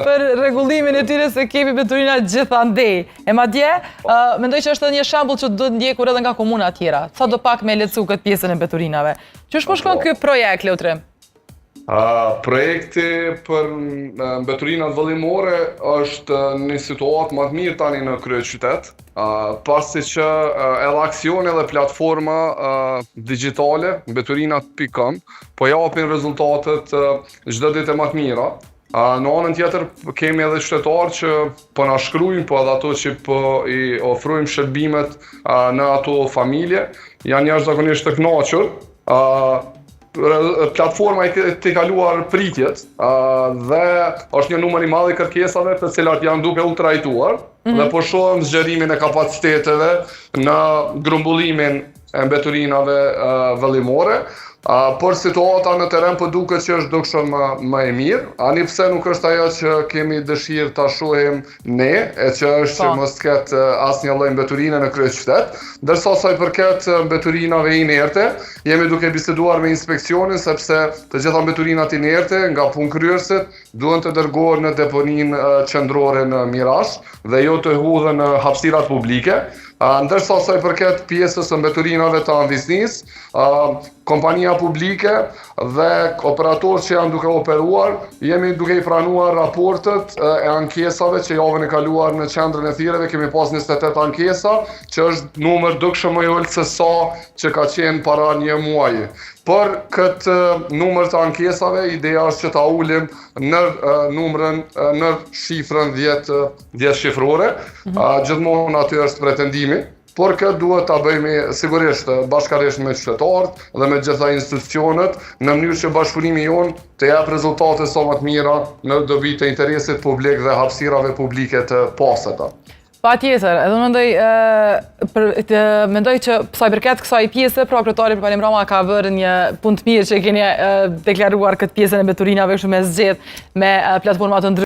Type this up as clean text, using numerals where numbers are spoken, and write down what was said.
për rregullimin e tyre se kemi mbeturina gjithandej. E madje, mendoj që është një shembull që do të ndjekur edhe nga komuna tjera. Sa do pak me lehtësu këtë pjesën e mbeturinave. Qysh po shkon ky projekt, Leutrim? Projekti për mbeturinat vëllimore është një situatë më të mirë tani në kryeqytet, pasi që edhe aksione dhe platforma digjitale, mbeturinat.com, po japin rezultatet çdo ditë më të mira. Në anën tjetër kemi edhe qytetarë që po na shkruajnë, po edhe ato që po i ofrojmë shërbimet në ato familje, janë jashtëzakonisht të kënaqur. Platforma i të kaluar pritjet dhe është një numër i madh i kërkesave të cilat janë duke u trajtuar dhe po shohim zgjerimin e kapaciteteve në grumbullimin e mbeturinave vëllimore, por situata në teren po duket që është dukshëm më e mirë, ani pse nuk është ajo që kemi dëshirë ta shohim ne, e që është që mos ketë asnjë lloj mbeturine në kryeqytet, ndërsa sa i përket mbeturinave inerte, jemi duke biseduar me inspeksionin sepse të gjitha mbeturinat inerte nga punëkryerësit duhen të dërgohen në deponinë qendrore në Mirash dhe jo të hudhen në hapësirat publike. Ndërsa sa i përket pjesës së mbeturinave të anviznisë, kompania publike dhe operatorë që janë duke operuar, jemi duke i pranuar raportet e ankesave që javën e kaluar në qendrën e thirrjeve, kemi pas 28 ankesa, që është numër dukshëm më i ulët se sa që ka qenë para një muaji. Por këtë numër të ankesave, ideja është që ta ulim në shifrën 10 shifrore, gjithmonë aty është pretendimi, por këtë duhet ta bëjmë sigurisht bashkërisht me qytetarët dhe me gjitha institucionet në mënyrë që bashkëpunimi jonë të jap rezultate sa më të mira në dobi të interesit publik dhe hapësirave publike të paseta. Patjetër, edhe mendoj që sa i përket kësaj pjese, pra kryetari Palim Rama ka bërë një punë të mirë që keni deklaruar këtë pjesën e mbeturinave kështu me zgjedh me platforma të ndryshme.